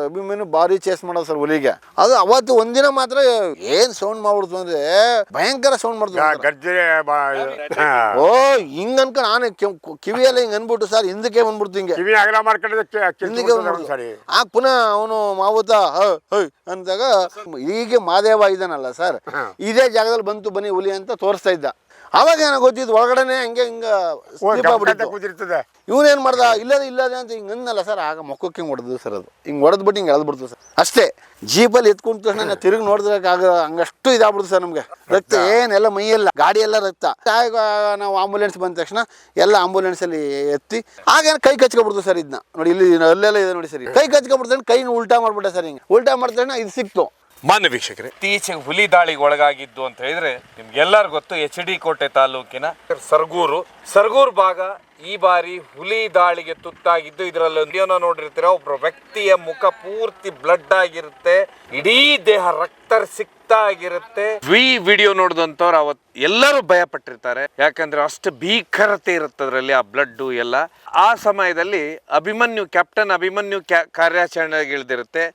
ಅಭಿಮನ್ಯು ಭಾರಿ ಚೇಸ್ ಮಾಡೋದು ಸರ್ ಹುಲಿಗೆ. ಅದು ಅವತ್ತು ಒಂದಿನ ಮಾತ್ರ ಏನ್ ಸೌಂಡ್ ಮಾಡ್ಬಿಡ್ತು ಅಂದ್ರೆ ಭಯಂಕರ ಸೌಂಡ್ ಮಾಡ್ತು. ಓ ಹಿಂಗ ಅನ್ಕ ನಾನು ಕಿವಿಯೆಲ್ಲ ಹಿಂಗ ಅನ್ಬಿಟ್ಟು ಸರ್ ಹಿಂದಕ್ಕೆ ಬಂದ್ಬಿಡ್ತು, ಹಿಂಗೆ ಹಿಂದಕ್ಕೆ ಬಂದ್ಬಿಡ್ತು. ಆಗ ಪುನಃ ಅವನು ಮಾವುತ ಅಂದಾಗ ಹೀಗೆ ಮಾದೇವ ಇದಾನಲ್ಲ ಸರ್, ಇದೇ ಜಾಗದಲ್ಲಿ ಬಂತು ಬನ್ನಿ ಹುಲಿ ಅಂತ ತೋರಿಸ್ತಾ ಇದ್ದ. ಅವಾಗ ಏನೋ ಗೊತ್ತಿದ್ದು ಒಳಗಡೆನೆ ಹಂಗೆ ಹಿಂಗ ಕೂತಿರ್ತದೆ. ಇವನೇನ್ ಮಾಡ್ದ ಇಲ್ಲದೆ ಅಂತ ಹಿಂಗ ಅನ್ನಲ್ಲ ಸರ್. ಆಗ ಮೊಕ್ಕಕ್ಕೆ ಹಿಂಗೆ ಹೊಡೆದು ಸರ್, ಅದು ಹಿಂಗೆ ಹೊಡೆದ್ಬಿಟ್ಟು ಹಿಂಗೆ ಎಳೆದ್ಬಿಡ್ತು ಸರ್ ಅಷ್ಟೇ. ಜೀಪಲ್ಲಿ ಎತ್ಕೊಂಡ ತಕ್ಷಣ ತಿರುಗಿ ನೋಡಿದ್ರಾಗ ಹಂಗಷ್ಟು ಇದಾಗ್ಬಿಡ್ತು ಸರ್ ನಮ್ಗೆ. ರಕ್ತ ಏನೆಲ್ಲ ಮೈಯೆಲ್ಲ ಗಾಡಿ ಎಲ್ಲ ರಕ್ತ. ನಾವು ಆಂಬುಲೆನ್ಸ್ ಬಂದ ತಕ್ಷಣ ಎಲ್ಲ ಆಂಬುಲೆನ್ಸ್ ಅಲ್ಲಿ ಎತ್ತಿ ಆಗೇನು ಕೈ ಕಚ್ಕೊಬಿಡ್ತು ಸರ್. ಇದನ್ನ ನೋಡಿ ಇಲ್ಲಿ ಅಲ್ಲೆಲ್ಲ ಇದೆ ನೋಡಿ ಸರ್, ಕೈ ಕಚ್ಕೊಬಿಡ್ತಾನೆ, ಕೈ ಉಲ್ಟಾ ಮಾಡ್ಬಿಟ್ಟೆ ಸರ್. ಹಿಂಗೆ ಉಲ್ಟಾ ಮಾಡ್ತಾನೆ ಇದು ಸಿಕ್ತು. ಮಾನ್ಯ ವೀಕ್ಷಕರೇ, ಇತ್ತೀಚೆಗೆ ಹುಲಿ ದಾಳಿಗೆ ಒಳಗಾಗಿದ್ದು ಅಂತ ಹೇಳಿದ್ರೆ ನಿಮ್ಗೆಲ್ಲರಿಗೂ ಗೊತ್ತು. HD ಕೋಟೆ ತಾಲೂಕಿನ ಸರ್ಗೂರು ಭಾಗ ಈ ಬಾರಿ ಹುಲಿ ದಾಳಿಗೆ ತುತ್ತಾಗಿದ್ದು. ಇದರಲ್ಲಿ ವಿಡಿಯೋನ ನೋಡಿರ್ತೀರ, ಒಬ್ಬ ವ್ಯಕ್ತಿಯ ಮುಖ ಪೂರ್ತಿ ಬ್ಲಡ್ ಆಗಿರುತ್ತೆ, ಇಡೀ ದೇಹ ರಕ್ತ ಸಿಕ್ತಾ ಆಗಿರುತ್ತೆ. ಈ ವಿಡಿಯೋ ನೋಡಿದಂಥವ್ರು ಅವತ್ತು ಎಲ್ಲರೂ ಭಯ ಪಟ್ಟಿರ್ತಾರೆ, ಯಾಕಂದ್ರೆ ಅಷ್ಟು ಭೀಕರತೆ ಇರುತ್ತೆ ಅದರಲ್ಲಿ, ಆ ಬ್ಲಡ್ ಎಲ್ಲ. ಆ ಸಮಯದಲ್ಲಿ ಕ್ಯಾಪ್ಟನ್ ಅಭಿಮನ್ಯು ಕಾರ್ಯಾಚರಣೆಗೆ ಇಳಿದಿರುತ್ತೆ.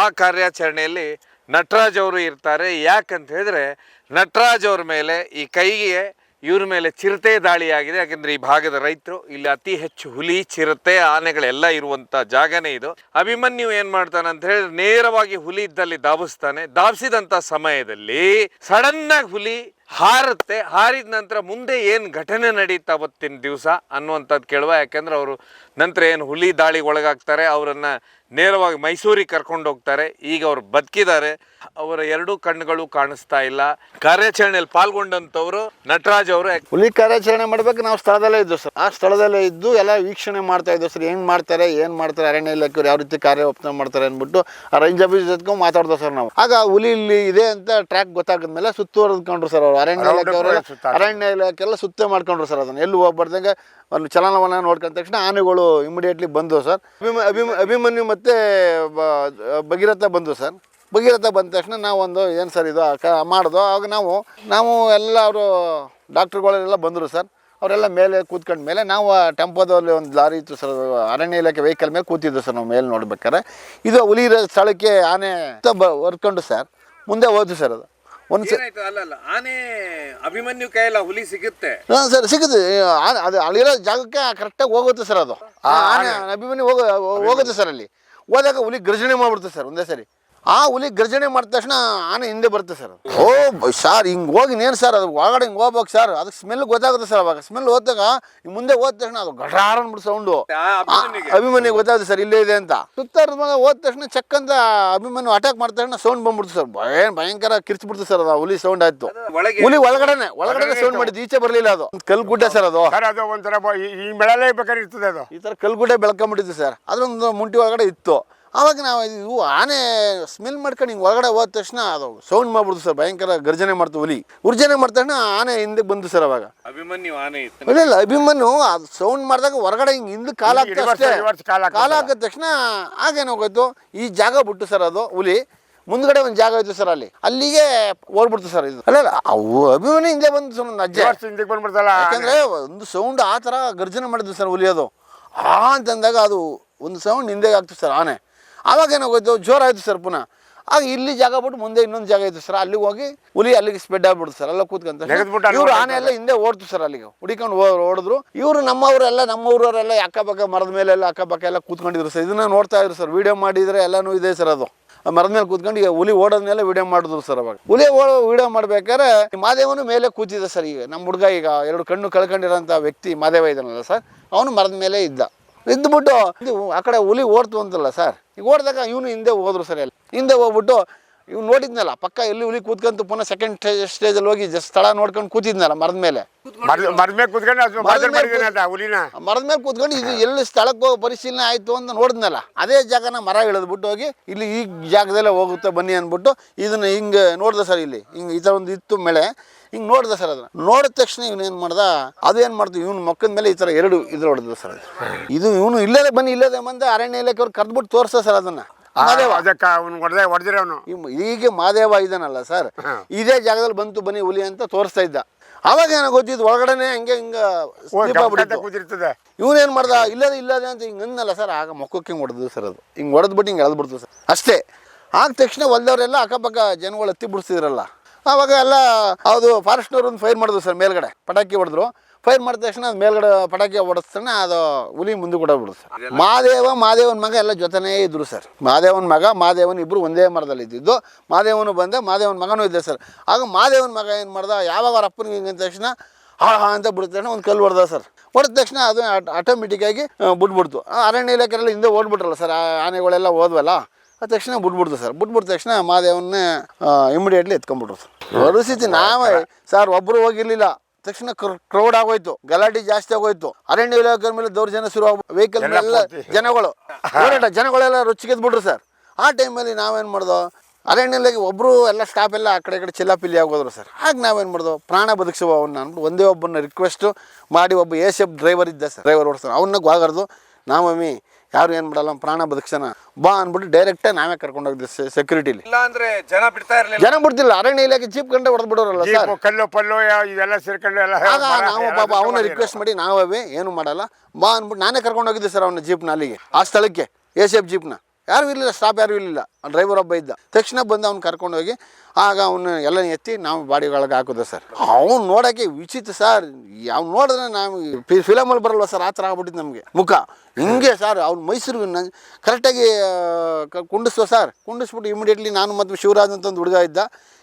ಆ ಕಾರ್ಯಾಚರಣೆಯಲ್ಲಿ ನಟರಾಜ್ ಅವರು ಇರ್ತಾರೆ. ಯಾಕಂತ ಹೇಳಿದ್ರೆ ನಟರಾಜ್ ಅವ್ರ ಮೇಲೆ ಈ ಕೈಗೆ ಇವ್ರ ಮೇಲೆ ಚಿರತೆ ದಾಳಿಯಾಗಿದೆ. ಯಾಕಂದ್ರೆ ಈ ಭಾಗದ ರೈತರು, ಇಲ್ಲಿ ಅತಿ ಹೆಚ್ಚು ಹುಲಿ, ಚಿರತೆ, ಆನೆಗಳೆಲ್ಲ ಇರುವಂತ ಜಾಗನೇ ಇದು. ಅಭಿಮನ್ಯು ಏನ್ ಮಾಡ್ತಾನೆ ಅಂತ ಹೇಳಿದ್ರೆ ನೇರವಾಗಿ ಹುಲಿ ಇದ್ದಲ್ಲಿ ಧಾವಿಸ್ತಾನೆ. ಧಾವಿಸಿದಂತ ಸಮಯದಲ್ಲಿ ಸಡನ್ ಆಗಿ ಹುಲಿ ಹಾರುತ್ತೆ. ಹಾರಿದ ನಂತರ ಮುಂದೆ ಏನು ಘಟನೆ ನಡೀತಾ ಅವತ್ತಿನ ದಿವಸ ಅನ್ನುವಂಥದ್ದು ಕೇಳುವ. ಯಾಕೆಂದ್ರೆ ಅವರು ನಂತರ ಏನು ಹುಲಿ ದಾಳಿಗೆ ಒಳಗಾಗ್ತಾರೆ, ಅವರನ್ನ ನೇರವಾಗಿ ಮೈಸೂರಿಗೆ ಕರ್ಕೊಂಡು ಹೋಗ್ತಾರೆ. ಈಗ ಅವ್ರು ಬದುಕಿದ್ದಾರೆ, ಅವರ ಎರಡೂ ಕಣ್ಣುಗಳು ಕಾಣಿಸ್ತಾ ಇಲ್ಲ. ಕಾರ್ಯಾಚರಣೆಯಲ್ಲಿ ಪಾಲ್ಗೊಂಡಂತವ್ರು ನಟರಾಜ್ ಅವರು. ಹುಲಿ ಕಾರ್ಯಾಚರಣೆ ಮಾಡ್ಬೇಕು ನಾವು ಸ್ಥಳದಲ್ಲೇ ಇದ್ದು ಸರ್. ಆ ಸ್ಥಳದಲ್ಲೇ ಇದ್ದು ಎಲ್ಲ ವೀಕ್ಷಣೆ ಮಾಡ್ತಾ ಇದ್ದೋ ಸರ್. ಏನ್ ಮಾಡ್ತಾರೆ ಅರಣ್ಯ ಇಲಾಖೆಯವ್ರು ಯಾವ ರೀತಿ ಕಾರ್ಯವರ್ತನೆ ಮಾಡ್ತಾರೆ ಅಂದ್ಬಿಟ್ಟು ಆ ರೇಂಜ್ ಆಫೀಸ್ ಜೊತೆಗೆ ಮಾತಾಡ್ದೋ ಸರ್ ನಾವು. ಆಗ ಹುಲಿ ಇಲ್ಲಿ ಇದೆ ಅಂತ ಟ್ರ್ಯಾಕ್ ಗೊತ್ತಾಗದ್ಮೇಲೆ ಸುತ್ತುವರೆದ್ಕೊಂಡ್ರು ಸರ್ ಅವರು. ಅರಣ್ಯ ಇಲಾಖೆ ಎಲ್ಲ ಸುತ್ತ ಮಾಡ್ಕೊಂಡ್ರು ಸರ್. ಅದನ್ನ ಎಲ್ಲೂ ಹೋಗ್ಬಾರ್ದಂಗೆ ಒಂದು ಚಲನವಲನ ನೋಡ್ಕೊಂಡ ತಕ್ಷಣ ಆನೆಗಳು ಇಮಿಡಿಯೇಟ್ಲಿ ಬಂದು ಸರ್. ಅಭಿಮನ್ಯು ಮತ್ತೆ ಭಗೀರಥ ಬಂದು ಸರ್. ಭಗೀರಥ ಬಂದ ತಕ್ಷಣ ನಾವೊಂದು ಏನು ಸರ್ ಇದು ಮಾಡೋದು. ಆಗ ನಾವು ಎಲ್ಲ ಅವರು ಡಾಕ್ಟ್ರುಗಳೆಲ್ಲ ಬಂದರು ಸರ್. ಅವರೆಲ್ಲ ಮೇಲೆ ಕೂತ್ಕೊಂಡ ಮೇಲೆ ನಾವು ಟೆಂಪೋದಲ್ಲಿ ಒಂದು ಲಾರಿ ಇತ್ತು ಸರ್, ಅರಣ್ಯ ಇಲಾಖೆ ವೆಹಿಕಲ್ ಮೇಲೆ ಕೂತಿದ್ದು ಸರ್. ನಾವು ಮೇಲೆ ನೋಡ್ಬೇಕಾರೆ ಇದು ಹುಲಿ ಸ್ಥಳಕ್ಕೆ ಆನೆ ಹೊರ್ಕೊಂಡು ಸರ್ ಮುಂದೆ ಹೋದ್ರು ಸರ್. ಅದು ಆನೆ ಅಭಿಮನ್ಯು ಕೈಯಲ್ಲ ಹುಲಿ ಸಿಗುತ್ತೆ ಸರ್, ಸಿಗುತ್ತೆ. ಅದು ಅಲ್ಲಿರೋ ಜಾಗಕ್ಕೆ ಕರೆಕ್ಟಾಗಿ ಹೋಗುತ್ತೆ ಸರ್. ಅದು ಆನೆ ಅಭಿಮನ್ಯು ಹೋಗುತ್ತೆ ಸರ್. ಅಲ್ಲಿ ಹೋದಾಗ ಹುಲಿ ಗರ್ಜನೆ ಮಾಡ್ಬಿಡ್ತದೆ ಸರ್ ಒಂದೇ ಸರಿ. ಆ ಹುಲಿ ಗರ್ಜನೆ ಮಾಡಿದ ತಕ್ಷಣ ಆನೆ ಹಿಂದೆ ಬರುತ್ತೆ ಸರ್. ಓ ಸರ್ ಹಿಂಗೆ ಹೋಗಿ ನೇನು ಸರ್, ಅದು ಒಳಗಡೆ ಹಿಂಗೆ ಹೋಗ್ಬೇಕು ಸರ್. ಅದಕ್ಕೆ ಸ್ಮೆಲ್ ಗೊತ್ತಾಗುತ್ತೆ ಸರ್. ಅವಾಗ ಸ್ಮೆಲ್ ಹೋದಾಗ ಮುಂದೆ ಹೋದ ತಕ್ಷಣ ಅದು ಗಟಾರ ಅಂದ್ಬಿಟ್ಟು ಸೌಂಡು ಅಭಿಮನ್ಯು ಗೊತ್ತಾಗುತ್ತೆ ಸರ್ ಇಲ್ಲೇ ಇದೆ ಅಂತ. ಸುತ್ತಾರದ ಮಗ ಹೋದ ತಕ್ಷಣ ಚೆಕ್ ಅಂತ ಅಭಿಮನ್ಯು ಅಟ್ಯಾಕ್ ಮಾಡಿದ ತಕ್ಷಣ ಸೌಂಡ್ ಬಂದ್ಬಿಡ್ತು ಸರ್. ಭಯಂಕರ ಕಿರ್ಚ್ಬಿಡ್ತು ಸರ್. ಅದು ಹುಲಿ ಸೌಂಡ್ ಆಯ್ತು. ಹುಲಿ ಒಳಗಡೆ ಸೌಂಡ್ ಮಾಡಿದ್ದು, ಈಚೆ ಬರಲಿಲ್ಲ. ಅದು ಕಲ್ಗುಡ್ಡೆ ಸರ್. ಅದು ಒಂಥರ ಈ ಬೆಳಲೇ ಬೇಕಾದ್ರೆ ಇರ್ತದೆ. ಅದು ಈ ಥರ ಕಲ್ಗುಡ್ಡೆ ಬೆಳ್ಕೊಂಬಿಟ್ಟಿತ್ತು ಸರ್. ಅದ್ರೊಂದು ಮುಂಟಿ ಒಳಗಡೆ ಇತ್ತು. ಆವಾಗ ನಾವು ಇವು ಆನೆ ಸ್ಮೆಲ್ ಮಾಡ್ಕೊಂಡು ಹಿಂಗೆ ಒಳಗಡೆ ಹೋದ ತಕ್ಷಣ ಅದು ಸೌಂಡ್ ಮಾಡ್ಬಿಡ್ತು ಸರ್. ಭಯಂಕರ ಗರ್ಜನೆ ಮಾಡ್ತು ಹುಲಿ. ಗರ್ಜನೆ ಮಾಡಿದ ತಕ್ಷಣ ಆನೆ ಹಿಂದೆ ಬಂದು ಸರ್. ಅವಾಗ ಅಭಿಮನ್ಯು ಆನೆ ಇಲ್ಲ ಅಭಿಮನ್ಯು ಅದು ಸೌಂಡ್ ಮಾಡಿದಾಗ ಹೊರಗಡೆ ಹಿಂಗೆ ಹಿಂದೆ ಕಾಲ ಹಾಕಿದ ತಕ್ಷಣ ಆಗೇನೋಗೋಯ್ತು, ಈ ಜಾಗ ಬಿಟ್ಟು ಸರ್. ಅದು ಹುಲಿ ಮುಂದ್ಗಡೆ ಒಂದು ಜಾಗ ಇತ್ತು ಸರ್, ಅಲ್ಲಿಗೆ ಓಡ್ಬಿಡ್ತು ಸರ್. ಇದು ಅಲ್ಲ ಅವು ಅಭಿಮನ್ಯು ಹಿಂದೆ ಬಂದು ಸರ್ ಅಜ್ಜೆ ಬಂದ್ಬಿಡ್ತಲ್ಲ. ಯಾಕಂದ್ರೆ ಒಂದು ಸೌಂಡ್ ಆ ಥರ ಗರ್ಜನೆ ಮಾಡಿದ್ವಿ ಸರ್ ಹುಲಿ. ಅದು ಅಂತಂದಾಗ ಅದು ಒಂದು ಸೌಂಡ್ ಹಿಂದೆ ಆಗ್ತು ಸರ್ ಆನೆ. ಆವಾಗ ಏನಾಗೋಯ್ತು, ಜೋರಾಯಿತು ಸರ್ ಪುನಃ. ಆಗ ಇಲ್ಲಿ ಜಾಗ ಬಿಟ್ಟು ಮುಂದೆ ಇನ್ನೊಂದು ಜಾಗ ಇತ್ತು ಸರ್. ಅಲ್ಲಿಗೆ ಹೋಗಿ ಹುಲಿ ಅಲ್ಲಿಗೆ ಸ್ಪ್ರೆಡ್ ಆಗ್ಬಿಡ್ತು ಸರ್. ಎಲ್ಲ ಕೂತ್ಕೊಂತ ಇವ್ರು ಆನೆ ಎಲ್ಲ ಹಿಂದೆ ಓಡ್ತು ಸರ್. ಅಲ್ಲಿಗೆ ಹುಡಿಕೊಂಡು ಓಡಿದ್ರು. ಇವರು ನಮ್ಮೂರವರೆಲ್ಲ ಅಕ್ಕಪಕ್ಕ ಮರದ ಮೇಲೆಲ್ಲ ಅಕ್ಕಪಕ್ಕ ಎಲ್ಲ ಕೂತ್ಕೊಂಡಿದ್ರು ಸರ್. ಇದನ್ನ ನೋಡ್ತಾ ಇದ್ರು ಸರ್. ವಿಡಿಯೋ ಮಾಡಿದ್ರೆ ಎಲ್ಲನೂ ಇದೆ ಸರ್. ಅದು ಮರದ ಮೇಲೆ ಕೂತ್ಕೊಂಡು ಈಗ ಹುಲಿ ಓಡೋದ್ಮೇಲೆ ವಿಡಿಯೋ ಮಾಡಿದ್ರು ಸರ್. ಅವಾಗ ಹುಲಿ ವಿಡಿಯೋ ಮಾಡ್ಬೇಕಾದ್ರೆ ಮಾದೇವನು ಮೇಲೆ ಕೂತಿದ್ದ ಸರ್. ಈಗ ನಮ್ಮ ಹುಡುಗ ಈಗ 2 ಕಣ್ಣು ಕಳ್ಕೊಂಡಿರೋಂಥ ವ್ಯಕ್ತಿ ಮಾದೇವ ಇದ್ದಾನಲ್ಲ ಸರ್, ಅವನು ಮರದ ಮೇಲೆ ಇದ್ದುಬಿಟ್ಟು ಆ ಕಡೆ ಹುಲಿ ಓಡ್ತು ಅಂತಲ್ಲ ಸರ್. ಈಗ ಓಡಿದಾಗ ಇವನು ಹಿಂದೆ ಹೋದ್ರು ಸರ್. ಎಲ್ಲ ಹಿಂದೆ ಹೋಗ್ಬಿಟ್ಟು ಇವ್ನು ನೋಡಿದ್ನಲ್ಲ ಪಕ್ಕ ಎಲ್ಲಿ ಹುಲಿ ಕೂತ್ಕೊಂತ ಪುನಃ ಸೆಕೆಂಡ್ ಸ್ಟೇಜಲ್ಲಿ ಹೋಗಿ ಸ್ಥಳ ನೋಡ್ಕೊಂಡು ಕೂತಿದ್ನಲ್ಲ ಮರದ ಮೇಲೆ ಕೂತ್ಕೊಂಡು ಇದು ಎಲ್ಲಿ ಸ್ಥಳಕ್ಕೆ ಹೋಗಿ ಪರಿಶೀಲನೆ ಆಯ್ತು ಅಂತ ನೋಡಿದ್ನಲ್ಲ, ಅದೇ ಜಾಗನ ಮರ ಇಳಿದ್ಬಿಟ್ಟು ಹೋಗಿ ಇಲ್ಲಿ ಈ ಜಾಗದಲ್ಲೇ ಹೋಗುತ್ತೆ ಬನ್ನಿ ಅಂದ್ಬಿಟ್ಟು ಇದನ್ನ ಹಿಂಗೆ ನೋಡ್ದೆ ಸರ್. ಇಲ್ಲಿ ಹಿಂಗೆ ಈ ಥರ ಒಂದು ಇತ್ತು ಮಳೆ, ಹಿಂಗೆ ನೋಡ್ದೆ ಸರ್. ಅದನ್ನ ನೋಡಿದ ತಕ್ಷಣ ಇವನೇನು ಮಾಡ್ದ, ಅದೇನು ಮಾಡ್ತೀವಿ ಇವ್ನು ಮಕ್ಕದ ಮೇಲೆ ಈ ಥರ 2 ಹೊಡೆದ ಸರ್. ಇದು ಇವನು ಇಲ್ಲದೆ ಬಂದು ಅರಣ್ಯ ಇಲಾಖೆಯವ್ರು ಕರೆದ್ಬಿಟ್ಟು ತೋರಿಸ್ದ ಸರ್. ಅದನ್ನು ಮಾದೇವ ಅದಕ್ಕೆ ಅವ್ನು ಹೊಡೆದ್ರೆ ಅವನು ಹೀಗೆ ಮಾದೇವ ಇದಾನಲ್ಲ ಸರ್, ಇದೇ ಜಾಗದಲ್ಲಿ ಬಂತು ಬನ್ನಿ ಹುಲಿ ಅಂತ ತೋರಿಸ್ತಾ ಇದ್ದ. ಅವಾಗ ಏನೋ ಗೊತ್ತಿದ್ದು ಒಳಗಡೆನೆ ಹಂಗೆ ಕೂತಿರ್ತದೆ. ಇವನೇನು ಮಾಡ್ದ ಇಲ್ಲದೆ ಅಂತ ಹಿಂಗೆ ಅನ್ನಲ್ಲ ಸರ್. ಆಗ ಮೊಕ್ಕಕ್ಕೆ ಹಿಂಗೆ ಹೊಡೆದು ಸರ್, ಅದು ಹಿಂಗೆ ಹೊಡೆದ್ಬಿಟ್ಟು ಹಿಂಗೆ ಎಳೆದ್ಬಿಡ್ತು ಸರ್ ಅಷ್ಟೇ. ಆದ ತಕ್ಷಣ ಹೊಲ್ದವರೆಲ್ಲ ಅಕ್ಕಪಕ್ಕ ಜನಗಳು ಹತ್ತಿ ಬಿಡಿಸ್ತಿದ್ರಲ್ಲ, ಆವಾಗ ಎಲ್ಲ ಅದು ಫಾರೆಸ್ಟ್ನವ್ರು ಒಂದು ಫೈರ್ ಮಾಡಿದ್ರು ಸರ್. ಮೇಲ್ಗಡೆ ಪಟಾಕಿ ಹೊಡೆದ್ರು. ಫೈರ್ ಮಾಡಿದ ತಕ್ಷಣ ಅದು ಮೇಲ್ಗಡೆ ಪಟಾಕಿ ಹೊಡೆಸ್ತಾನೆ ಅದು ಹುಲಿ ಮುಂದೆ ಕೂಡ ಬಿಡು ಸರ್. ಮಾದೇವನ ಮಗ ಎಲ್ಲ ಜೊತೆನೇ ಇದ್ರು ಸರ್. ಮಾದೇವನ್ ಇಬ್ಬರು ಒಂದೇ ಮರದಲ್ಲಿ ಇದ್ದಿದ್ದು. ಮಾದೇವನು ಬಂದೆ, ಮಾದೇವನ ಮಗನೂ ಇದ್ದೆ ಸರ್. ಆಗ ಮಾದೇವನ ಮಗ ಏನು ಮಾಡ್ದ, ಯಾವಾಗ ಅವ್ರ ಅಪ್ಪನಿಗೆ ಹಿಂಗೆ ಅಂದ ತಕ್ಷಣ ಹಾ ಅಂತ ಬಿಡಿದ ತಕ್ಷಣ ಒಂದು ಕಲ್ಲು ಹೊಡೆದ ಸರ್. ಹೊಡೆದ ತಕ್ಷಣ ಅದು ಆಟೋಮೆಟಿಕ್ಕಾಗಿ ಬಿಟ್ಬಿಡ್ತು. ಅರಣ್ಯ ಇಲಾಖೆಲ್ಲ ಹಿಂದೆ ಓಡ್ಬಿಟ್ರಲ್ಲ ಸರ್, ಆನೆಗಳೆಲ್ಲ ಹೋದ್ವಲ್ಲ, ಅದ ತಕ್ಷಣ ಬಿಟ್ಬಿಡ್ತು ಸರ್. ಬಿಟ್ಬಿಟ್ಟ ತಕ್ಷಣ ಮಾದೇವನ್ನೇ ಇಮಿಡಿಯೇಟ್ಲಿ ಎತ್ಕೊಂಡ್ಬಿಟ್ರು ಸರ್. ಪರಿಸ್ಥಿತಿ ನಾವೇ ಸರ್, ಒಬ್ಬರು ಹೋಗಿರ್ಲಿಲ್ಲ. ತಕ್ಷಣ ಕ್ರೌಡ್ ಆಗೋಯ್ತು, ಗಲಾಟೆ ಜಾಸ್ತಿ ಆಗೋಯ್ತು. ಅರಣ್ಯ ಇಲಾಖೆ ಮೇಲೆ ದೌರ್ಜನ್ಯ ಶುರು ವೆಹಿಕಲ್ ಮೇಲೆಲ್ಲ ಜನಗಳೆಲ್ಲ ರುಚಿಗೆದ್ಬಿಟ್ರು ಸರ್. ಆ ಟೈಮಲ್ಲಿ ನಾವೇನು ಮಾಡ್ದೋ, ಅರಣ್ಯ ಇಲಾಖೆ ಒಬ್ಬರು ಎಲ್ಲ ಸ್ಟಾಫ್ ಎಲ್ಲ ಆ ಕಡೆ ಈ ಕಡೆ ಚಿಲ್ಲಾಪಿಲ್ಲಿ ಆಗೋದ್ರು ಸರ್. ಆಗ ನಾವೇನು ಮಾಡ್ದೋ, ಪ್ರಾಣ ಬದುಕಿಸುವ ಅವನ್ನ ಅಂದ್ಬಿಟ್ಟು ಒಂದೇ ಒಬ್ಬನ ರಿಕ್ವೆಸ್ಟು ಮಾಡಿ, ಒಬ್ಬ ASF ಡ್ರೈವರ್ ಇದ್ದ ಸರ್, ಡ್ರೈವರ್ ಓಡಿಸ್ತಾನೆ, ಅವನ್ನ ಗೋಗರ್ದು ನಾವಮ್ಮಿ ಯಾರು ಏನು ಮಾಡಲ್ಲ, ಪ್ರಾಣ ಬದುಕ್ಸೋಣ ಬಾ ಅಂದ್ಬಿಟ್ಟು ಡೈರೆಕ್ಟೇ ನಾವೇ ಕರ್ಕೊಂಡು ಹೋಗಿದ್ದೆ ಸೆಕ್ಯೂರಿಟಿಲಿ. ಇಲ್ಲ ಅಂದ್ರೆ ಜನ ಬಿಡ್ತಿಲ್ಲ. ಅರಣ್ಯ ಇಲಾಖೆ ಜೀಪ್ ಗಂಟೆ ಹೊಡೆದು ಬಿಡೋರಲ್ಲ ಸರ್, ಕಲ್ಲು ಪಲ್ಲು ಇದೆಲ್ಲ ಸೇರ್ಕೊಂಡು ಎಲ್ಲ. ಆಗ ನಾವು ಪಾಪ ಅವನ್ನ ರಿಕ್ವೆಸ್ಟ್ ಮಾಡಿ ನಾವೇ ಏನು ಮಾಡಲ್ಲ ಬಾ ಅಂದ್ಬಿಟ್ಟು ನಾನೇ ಕರ್ಕೊಂಡು ಹೋಗಿದ್ದೆ ಸರ್ ಅವನ ಜೀಪ್ನ ಅಲ್ಲಿಗೆ, ಆ ಸ್ಥಳಕ್ಕೆ. ASF ಜೀಪ್ನ ಯಾರು ಇರಲಿಲ್ಲ, ಸ್ಟಾಫ್ ಯಾರು ಇರಲಿಲ್ಲ, ಡ್ರೈವರ್ ಒಬ್ಬ ಇದ್ದ. ತಕ್ಷಣ ಬಂದು ಅವ್ನು ಕರ್ಕೊಂಡೋಗಿ ಆಗ ಅವನ್ನ ಎಲ್ಲ ಎತ್ತಿ ನಾವು ಬಾಡಿ ಒಳಗೆ ಹಾಕೋದು ಸರ್. ಅವ್ನು ನೋಡೋಕ್ಕೆ ವಿಚಿತ್ರ ಸರ್. ಅವ್ನು ನೋಡಿದ್ರೆ ನಾವು ಫಿಲಮಲ್ಲಿ ಬರಲ್ವ ಸರ್, ಆ ಥರ ಆಗ್ಬಿಟ್ಟಿದ್ದು ನಮಗೆ ಮುಖ ಹಿಂಗೆ ಸರ್. ಅವ್ನು ಮೈಸೂರಿಗೆ ಕರೆಕ್ಟಾಗಿ ಕುಂಡಿಸ್ವ ಸರ್. ಕುಂಡಿಸ್ಬಿಟ್ಟು ಇಮಿಡಿಯೇಟ್ಲಿ ನಾನು ಮತ್ತು ಶಿವರಾಜ್ ಅಂತ ಒಂದು ಹುಡುಗ ಇದ್ದ,